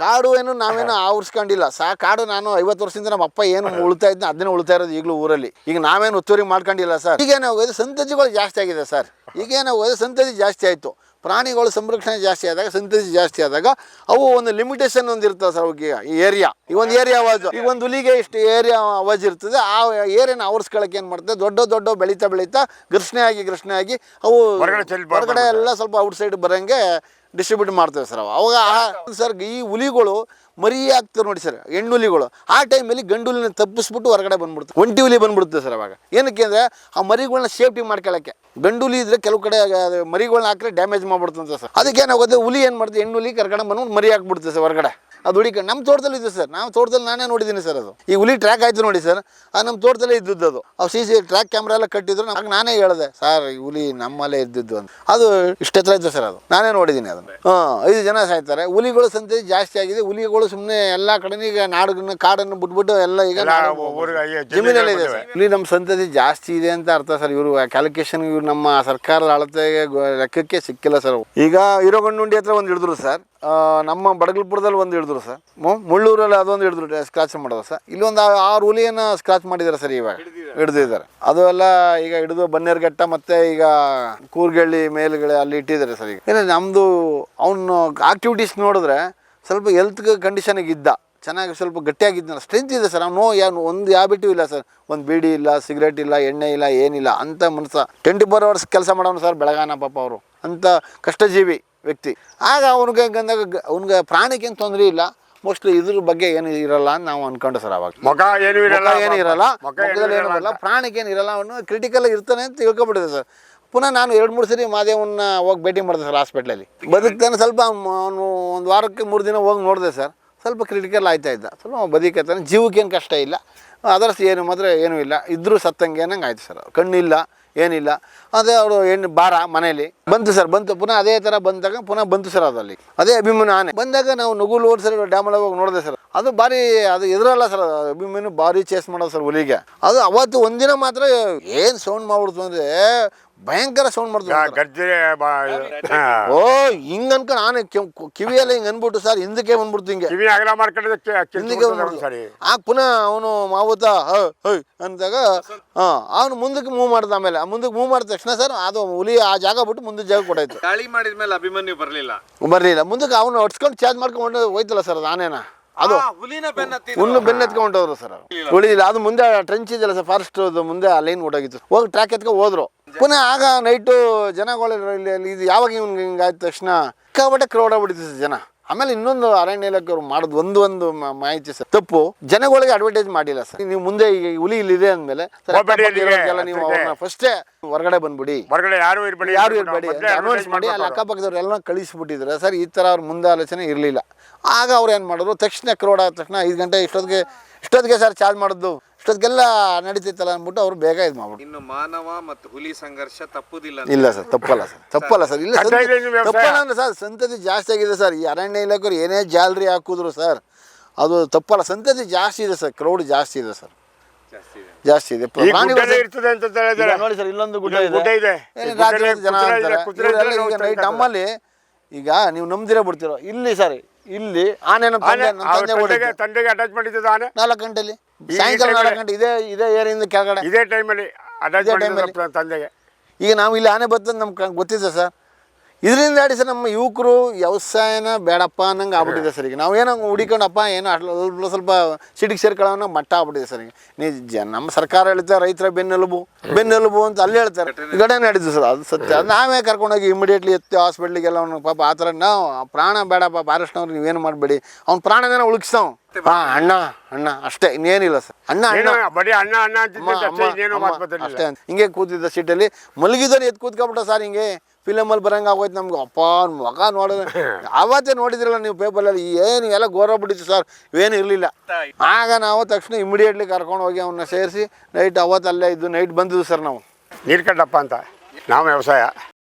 ಕಾಡು ಏನು ನಾವೇನು ಆವರಿಸ್ಕೊಂಡಿಲ್ಲ ಕಾಡು ನಾನು 50 ವರ್ಷದಿಂದ ನಮ್ಮ ಅಪ್ಪ ಏನು ಉಳ್ತಾ ಇದ್ನ ಅದನ್ನೇ ಉಳ್ತಾ ಇರೋದು ಈಗಲೂ ಊರಲ್ಲಿ. ಈಗ ನಾವೇನು ಒತ್ತುವರಿ ಮಾಡ್ಕೊಂಡಿಲ್ಲ ಸರ್. ಈಗೇನಾಗೋದು ಸಂತತಿಗಳು ಜಾಸ್ತಿ ಆಗಿದೆ ಸರ್. ಈಗೇನಾಗೋದು ಸಂತತಿ ಜಾಸ್ತಿ ಆಯಿತು. ಪ್ರಾಣಿಗಳು ಸಂರಕ್ಷಣೆ ಜಾಸ್ತಿ ಆದಾಗ, ಸಂತತಿ ಜಾಸ್ತಿ ಆದಾಗ ಅವು ಒಂದು ಲಿಮಿಟೇಷನ್ ಒಂದು ಇರ್ತದೆ ಸರ್. ಅವಕ್ಕೆ ಈ ಏರಿಯಾ, ಈ ಒಂದು ಏರಿಯಾ ಅವಾಜ್, ಈಗ ಒಂದು ಹುಲಿಗೆ ಇಷ್ಟು ಏರಿಯಾ ಅವಾಜ್ ಇರ್ತದೆ. ಆ ಏರಿಯಾನ ಆವರಿಸ್ಕೊಳ್ಳೋಕೆ ಏನು ಮಾಡ್ತದೆ, ದೊಡ್ಡ ಬೆಳೀತಾ ಘರ್ಷಣೆ ಆಗಿ ಅವು ಹೊರಗಡೆ ಎಲ್ಲ ಸ್ವಲ್ಪ ಔಟ್ಸೈಡ್ ಬರೋಂಗೆ ಡಿಸ್ಟ್ರಿಬ್ಯೂಟ್ ಮಾಡ್ತೇವೆ ಸರ್. ಅವಾಗ ಸರ್ ಈ ಹುಲಿಗಳು ಮರಿ ಆಗ್ತದೆ ನೋಡಿ ಸರ್, ಹೆಣ್ಣು ಹುಲಿಗಳು. ಆ ಟೈಮಲ್ಲಿ ಗಂಡು ಹುಲಿನ ತಪ್ಪಿಸ್ಬಿಟ್ಟು ಹೊರಗಡೆ ಬಂದ್ಬಿಡ್ತದೆ, ಒಂಟಿ ಹುಲಿ ಬಂದ್ಬಿಡುತ್ತೆ ಸರ್. ಅವಾಗ ಏನಕ್ಕೆ ಅಂದರೆ ಆ ಮರಿಗಳನ್ನ ಸೇಫ್ಟಿ ಮಾಡ್ಕೊಳ್ಳೋಕ್ಕೆ. ಗಂಡು ಹುಲಿ ಇದ್ರೆ ಕೆಲವು ಕಡೆ ಮರಿಗಳನ್ನ ಹಾಕಿದ್ರೆ ಡ್ಯಾಮೇಜ್ ಮಾಡ್ಬಿಡ್ತಂತೆ ಸರ್. ಅದಕ್ಕೆ ಏನಾಗುತ್ತೆ, ಹುಲಿ ಏನು ಮಾಡ್ತದೆ, ಹೆಣ್ಣು ಹುಲಿ ಕರ್ಕೊಂಡು ಬಂದ್ಬಿಟ್ಟು ಮರಿ ಹಾಕ್ಬಿಡ್ತದೆ ಸರ್ ಹೊರಗಡೆ. ಅದು ಹುಡುಕೊಂಡು ನಮ್ಮ ತೋಟದಲ್ಲಿ ಇದೆ ಸರ್. ನಾವು ತೋಟದಲ್ಲಿ ನಾನೇ ನೋಡಿದ್ದೀನಿ ಸರ್. ಅದು ಈ ಹುಲಿ ಟ್ರ್ಯಾಕ್ ಆಯಿತು ನೋಡಿ ಸರ್, ಅದು ನಮ್ಮ ತೋಟದಲ್ಲೇ ಇದ್ದದ್ದು. ಅದು CC ಟ್ರ್ಯಾಕ್ ಕ್ಯಾಮ್ರಾ ಎಲ್ಲ ಕಟ್ಟಿದ್ರು. ಆಗ ನಾನೇ ಹೇಳಿದೆ ಸರ್, ಈ ಹುಲಿ ನಮ್ಮಲ್ಲೇ ಇದ್ದಿದ್ದು ಅಂತ. ಅದು ಇಷ್ಟ ಹತ್ರ ಇತ್ತು ಸರ್. ಅದು ನಾನೇ ನೋಡಿದ್ದೀನಿ ಅದನ್ನು. 5 ಜನ ಸಾಯ್ತಾರೆ. ಹುಲಿಗಳು ಸಂತತಿ ಜಾಸ್ತಿ ಆಗಿದೆ. ಹುಲಿಗಳು ಸುಮ್ಮನೆ ಎಲ್ಲ ಕಡೆ ಈಗ ಕಾಡನ್ನು ಬಿಟ್ಬಿಟ್ಟು ಎಲ್ಲ ಈಗ ಜಮೀನಲ್ಲೇ ಇದೆ ಸರ್. ಹುಲಿ ನಮ್ಮ ಸಂತತಿ ಜಾಸ್ತಿ ಇದೆ ಅಂತ ಅರ್ಥ ಸರ್. ಇವರು ಕ್ಯಾಲ್ಕುಲೇಷನ್ ಇವ್ರು ನಮ್ಮ ಸರ್ಕಾರದ ಅಳತೆಗೆ ಲೆಕ್ಕಕ್ಕೆ ಸಿಕ್ಕಿಲ್ಲ ಸರ್. ಈಗ ಹೀರೋಗಣ್ಣುಂಡಿ ಹತ್ರ ಒಂದು ಹಿಡಿದ್ರು ಸರ್, ನಮ್ಮ ಬಡಗಲ್ಪುರದಲ್ಲಿ ಒಂದು ಹಿಡಿದ್ರು ಸರ್, ಮುಳ್ಳೂರಲ್ಲಿ ಅದೊಂದು ಹಿಡಿದ್ರು ಸ್ಕ್ರಾಚ್ ಮಾಡೋದು ಸರ್. ಇಲ್ಲೊಂದು 6 ಹುಲಿಯನ್ನು ಸ್ಕ್ರಾಚ್ ಮಾಡಿದ್ದಾರೆ ಸರ್. ಇವಾಗ ಹಿಡಿದಿದ್ದಾರೆ. ಅದು ಎಲ್ಲ ಈಗ ಹಿಡಿದು ಬನ್ನೇರ್ಘಟ್ಟ ಮತ್ತು ಈಗ ಕೂರ್ಗಳ್ಳಿ ಮೇಲ್ಗಡೆ ಅಲ್ಲಿ ಇಟ್ಟಿದ್ದಾರೆ ಸರ್. ಈಗ ಏನೇ ನಮ್ಮದು ಅವನು ಆಕ್ಟಿವಿಟೀಸ್ ನೋಡಿದ್ರೆ ಸ್ವಲ್ಪ ಹೆಲ್ತ್ ಕಂಡೀಷನಿಗೆ ಇದ್ದ, ಚೆನ್ನಾಗಿ ಸ್ವಲ್ಪ ಗಟ್ಟಿಯಾಗಿದ್ದಲ್ಲ, ಸ್ಟ್ರೆಂತ್ ಇದೆ ಸರ್. ಅವನು ಒಂದು ಹ್ಯಾಬಿಟು ಇಲ್ಲ ಸರ್. ಒಂದು ಬೀಡಿ ಇಲ್ಲ, ಸಿಗರೇಟ್ ಇಲ್ಲ, ಎಣ್ಣೆ ಇಲ್ಲ, ಏನಿಲ್ಲ ಅಂಥ ಮನುಷ್ಯ. 24 hours ಕೆಲಸ ಮಾಡೋನು ಸರ್ ಬೆಳಗಾನ ಪಾಪ. ಅವರು ಅಂಥ ಕಷ್ಟಜೀವಿ ವ್ಯಕ್ತಿ. ಆಗ ಅವ್ನಿಗೆ ಗಂದಾಗ ಅವ್ನಿಗೆ ಪ್ರಾಣಿಗೇನು ತೊಂದರೆ ಇಲ್ಲ, ಮೋಸ್ಟ್ಲಿ ಇದ್ರ ಬಗ್ಗೆ ಏನು ಇರಲ್ಲ ಅಂತ ನಾವು ಅನ್ಕೊಂಡು ಸರ್ ಅವಾಗ ಮುಖ ಏನು ಇರಲ್ಲ, ಏನು ಇರಲ್ಲ, ಮುಖ ಏನು ಮುಖದಲ್ಲಿ ಏನು ಇರಲ್ಲ ಇರಲ್ಲ, ಪ್ರಾಣಿಗೆ ಏನು ಇರಲ್ಲ, ಅವನು ಕ್ರಿಟಿಕಲ್ ಇರ್ತಾನೆ ಅಂತ ತಿಳ್ಕೊಬಿಟ್ಟಿದೆ ಸರ್. ಪುನಃ ನಾನು 2-3 ಸರಿ ಮಾದೇವನ್ನ ಹೋಗಿ ಭೇಟಿ ಮಾಡಿದೆ ಸರ್ ಹಾಸ್ಪಿಟ್ಲಲ್ಲಿ. ಬದುಕ್ತಾನೆ ಸ್ವಲ್ಪ, ಅವನು ಒಂದು ವಾರಕ್ಕೆ 3 ದಿನ ಹೋಗಿ ನೋಡಿದೆ ಸರ್. ಸ್ವಲ್ಪ ಕ್ರಿಟಿಕಲ್ ಆಯ್ತಾ ಇದ್ದ, ಸ್ವಲ್ಪ ಬದುಕತ್ತಾನೆ, ಜೀವಕ್ಕೇನು ಕಷ್ಟ ಇಲ್ಲ, ಅದರ್ಸ್ ಏನು ಮಾತ್ರ ಏನೂ ಇಲ್ಲ, ಇದ್ರೂ ಸತ್ತಂಗೆ ಅನ್ನಂಗೆ ಆಯ್ತು ಸರ್. ಕಣ್ಣಿಲ್ಲ, ಏನಿಲ್ಲ, ಅದೇ ಅವರು ಹೆಣ್ಣು ಭಾರ ಮನೇಲಿ ಬಂತು ಸರ್. ಬಂತು ಪುನಃ ಅದೇ ಥರ ಬಂದಾಗ ಪುನಃ ಬಂತು ಸರ್ ಅದಲ್ಲಿ. ಅದೇ ಅಭಿಮನ್ಯು ಆನೆ ಬಂದಾಗ ನಾವು ನುಗುಲು ಓಡ್ ಸರ್ ಡ್ಯಾಮಲ್ಲಿ ಹೋಗಿ ನೋಡಿದೆ ಸರ್. ಅದು ಭಾರಿ, ಅದು ಎದುರಲ್ಲ ಸರ್, ಅಭಿಮನ್ಯು ಭಾರಿ ಚೇಸ್ ಮಾಡೋದು ಸರ್ ಹುಲಿಗೆ. ಅದು ಅವತ್ತು ಒಂದಿನ ಮಾತ್ರ ಏನು ಸೌಂಡ್ ಮಾಡ್ಬಿಡ್ತು ಅಂದರೆ ಭಯಂಕರ ಸೌಂಡ್ ಮಾಡ್ತು. ಗರ್ಜನೆ ಓ ಹಿಂಗೆ ಅನ್ಕೊಂಡು ಆನೆ ಕಿವಿಯೆಲ್ಲ ಹಿಂಗೆ ಅನ್ಬಿಟ್ಟು ಸರ್ ಹಿಂದಕ್ಕೆ ಬಂದ್ಬಿಡ್ತು, ಹಿಂಗೆ ಕಿವಿ ಅಗಲ ಮಾಡ್ಕೊಂಡಿದ್ದಕ್ಕೆ ಹಿಂದಕ್ಕೆ ಬಂದ್ಬಿಡ್ತು. ಆಗ ಪುನಃ ಅವನು ಮಾವುತ ಹೊಯ್ ಅಂದಾಗ ಅವನು ಮುಂದಕ್ಕೆ ಮೂವ್ ಮಾಡ್ದ. ಆಮೇಲೆ ಮುಂದಕ್ಕೆ ಮೂವ್ ಮಾಡಿದ ತಕ್ಷಣ ಸರ್ ಅದು ಹುಲಿ ಆ ಜಾಗ ಬಿಟ್ಟು ಮುಂದೆ ಜಾಗ ಕೊಡಾಯ್ತು. ದಾಳಿ ಮಾಡಿದ್ಮೇಲೆ ಅಭಿಮನ್ಯು ಬರಲಿಲ್ಲ, ಮುಂದಕ್ಕೆ ಅವನು ಹೊಡ್ಸ್ಕೊಂಡು ಚಾರ್ಜ್ ಮಾಡ್ಕೊಂಡು ಹೋಯ್ತಲ್ಲ ಸರ್ ಅದು ಆನೆನ. ಅದು ಹುಲಿನ ಬೆನ್ನೆತ್ಕೊಂಡವ್ರು ಸರ್, ಉಳಿದಿಲ್ಲ. ಅದು ಮುಂದೆ ಟ್ರೆಂಚ್ ಇದೆಯಲ್ಲ ಸರ್, ಫಾರೆಸ್ಟ್ ಮುಂದೆ ಆ ಲೈನ್ ಓಡೋಗಿತ್ತು, ಹೋಗಿ ಟ್ರ್ಯಾಕ್ ಎತ್ಕೊ ಹೋದ್ರು. ಪುನಃ ಆಗ ನೈಟು ಜನಗಳು ಇಲ್ಲಿ ಇದು ಯಾವಾಗ ಇವ್ನಿಗೆ ಹಿಂಗಾಯ್ತ ತಕ್ಷಣ ಸಿಕ್ಕಾಪಟ್ಟೆ ಕ್ರೌಡ್ ಆಗ್ಬಿಟ್ಟಿತ್ತು ಸರ್ ಜನ. ಆಮೇಲೆ ಇನ್ನೊಂದು ಅರಣ್ಯ ಇಲಾಖೆಯವ್ರು ಮಾಡೋದು ಒಂದು ಮಾಹಿತಿ ಸರ್, ತಪ್ಪು ಜನಗಳಿಗೆ ಅಡ್ವರ್ಟೈಸ್ ಮಾಡಿಲ್ಲ ಸರ್. ನೀವು ಮುಂದೆ ಈಗ ಹುಲಿ ಇಲ್ಲಿದೆ ಅಂದಮೇಲೆ ನೀವು ಅವ್ರನ್ನ ಫಸ್ಟೇ ಹೊರಗಡೆ ಬಂದ್ಬಿಡಿ, ಹೊರಗಡೆ ಯಾರು ಇರಬೇಡಿ ಅನೌನ್ಸ್ ಮಾಡಿ ಅಲ್ಲಿ ಅಕ್ಕಪಕ್ಕದವ್ರು ಎಲ್ಲ ಕಳಿಸ್ಬಿಟ್ಟಿದ್ರೆ ಸರ್. ಈ ಥರ ಅವ್ರ ಮುಂದೆ ಆಲೋಚನೆ ಇರಲಿಲ್ಲ. ಆಗ ಅವ್ರು ಏನು ಮಾಡಿದ್ರು, ತಕ್ಷಣ ಕ್ರೌಡ್ ಆದ ತಕ್ಷಣ 5 ಗಂಟೆ ಇಷ್ಟೊತ್ತಿಗೆ ಸರ್ ಚಾರ್ಜ್ ಮಾಡಿದ್ದು, ಇಷ್ಟೊತ್ತಿಗೆಲ್ಲ ನಡೀತಿತ್ತಲ್ಲ ಅಂದ್ಬಿಟ್ಟು ಅವ್ರು ಬೇಗ ಇದು ಮಾಡ್ಬಿಟ್ಟು. ಇನ್ನು ಮಾನವ ಮತ್ತು ಹುಲಿ ಸಂಘರ್ಷ ತಪ್ಪುದಿಲ್ಲ. ಇಲ್ಲ ಸರ್, ತಪ್ಪಲ್ಲ ಸರ್. ಇಲ್ಲ ತಪ್ಪಲ್ಲ ಅಂದ್ರೆ ಸರ್, ಸಂತತಿ ಜಾಸ್ತಿ ಆಗಿದೆ ಸರ್. ಈ ಅರಣ್ಯ ಇಲಾಖೆಯವ್ರು ಏನೇ ಜಾಲರಿ ಹಾಕಿದ್ರು ಸರ್, ಅದು ತಪ್ಪಲ್ಲ. ಸಂತತಿ ಜಾಸ್ತಿ ಇದೆ ಸರ್, ಕ್ರೌಡ್ ಜಾಸ್ತಿ ಇದೆ ಸರ್, ಜಾಸ್ತಿ ಇದೆ. ನೋಡಿ ಸರ್, ಇಲ್ಲೊಂದು ಗುಡ್ಡ ಇದೆ, ರಾತ್ರಿ ಜನ ಅಂತಾರೆ. ನೈಟ್ ನಮ್ಮಲ್ಲಿ ಈಗ ನೀವು ನಂಬ್ದಿರ ಬಿಡ್ತಿರೋ ಇಲ್ಲಿ ಸರ್, ಇಲ್ಲಿ ಆನೆನ ತಂದೆಗೆ ಅಟ್ಯಾಚ್ ಮಾಡಿದ್ದು ಆನೆ 4 ಗಂಟೆಲಿ, ಸಾಯಂಕಾಲ 4 ಗಂಟೆ ಇದೇ ಏರಿಂದ ಕೆಳಗಡೆ ಇದೇ ಟೈಮಲ್ಲಿ ಅಟ್ಯಾಚ್ ತಂದೆಗೆ. ಈಗ ನಾವು ಇಲ್ಲಿ ಆನೆ ಬರ್ತದೆ ನಮ್ಗೆ ಗೊತ್ತಿದೆ ಸರ್. ಇದರಿಂದ ಆಡಿ ಸರ್ ನಮ್ಮ ಯುವಕರು ವ್ಯವಸಾಯನ ಬೇಡಪ್ಪ ಅನ್ನಂಗೆ ಆಗ್ಬಿಟ್ಟಿದೆ ಸರ್. ಈಗ ನಾವೇನೋ ಹುಡಿಕೊಂಡಪ್ಪ ಏನೋ ಸ್ವಲ್ಪ ಸಿಟಿಗೆ ಸೇರ್ಕೊಳ್ಳೋ ಮಟ್ಟ ಆಗ್ಬಿಟ್ಟಿದೆ ಸರ್. ಈಗ ನಮ್ಮ ಸರ್ಕಾರ ಹೇಳ್ತಾರೆ ರೈತರ ಬೆನ್ನೆಲುಬು ಅಂತ ಅಲ್ಲಿ ಹೇಳ್ತಾರೆ. ಘಟನೆ ನಡೆದಿದ್ದು ಸರ್, ಅದು ಸತ್ಯ. ಅದು ನಾವೇ ಕರ್ಕೊಂಡೋಗಿ ಇಮಿಡಿಯೇಟ್ಲಿ ಎತ್ತಿ ಹಾಸ್ಪಿಟ್ಲಿಗೆಲ್ಲ ಅವ್ನು ಪಾಪ ಆ ಥರ ನಾವು ಪ್ರಾಣ ಬೇಡಪ್ಪ ಫಾರೆಸ್ಟ್ನವ್ರು ನೀವೇನು ಮಾಡಬೇಡಿ, ಅವ್ನ ಪ್ರಾಣನ ಉಳಿಸ್ತಾವ್. ಅಣ್ಣ ಅಷ್ಟೇ, ಇನ್ನೇನಿಲ್ಲ ಸರ್. ಅಷ್ಟೇ. ಹಿಂಗೆ ಕೂತಿದ್ದ ಸೀಟಲ್ಲಿ ಮಲಗಿದವ್ರು ಎದ್ದು ಕೂತ್ಕೊಬಿಟ್ಟ ಸರ್. ಹಿಂಗೆ ಫಿಲಮಲ್ಲಿ ಬರಂಗೆ ಆಗೋಯ್ತು ನಮ್ಗೆ. ಅಪ್ಪ ಮಗ ನೋಡಿದ್ರೆ ಅವತ್ತೇ ನೋಡಿದ್ರಲ್ಲ ನೀವು ಪೇಪರಲ್ಲಿ, ಏನು ಎಲ್ಲ ಗೋರ ಬಿಟ್ಟಿತ್ತು ಸರ್, ಏನು ಇರಲಿಲ್ಲ. ಆಗ ನಾವು ತಕ್ಷಣ ಇಮಿಡಿಯೇಟ್ಲಿ ಕರ್ಕೊಂಡು ಹೋಗಿ ಅವನ್ನ ಸೇರಿಸಿ ನೈಟ್ ಅವತ್ತಲ್ಲೇ ಇದ್ದು ನೈಟ್ ಬಂದಿದ್ದು ಸರ್. ನಾವು ನೀರ್ಕಂಡಪ್ಪ ಅಂತ ನಾವು ವ್ಯವಸಾಯ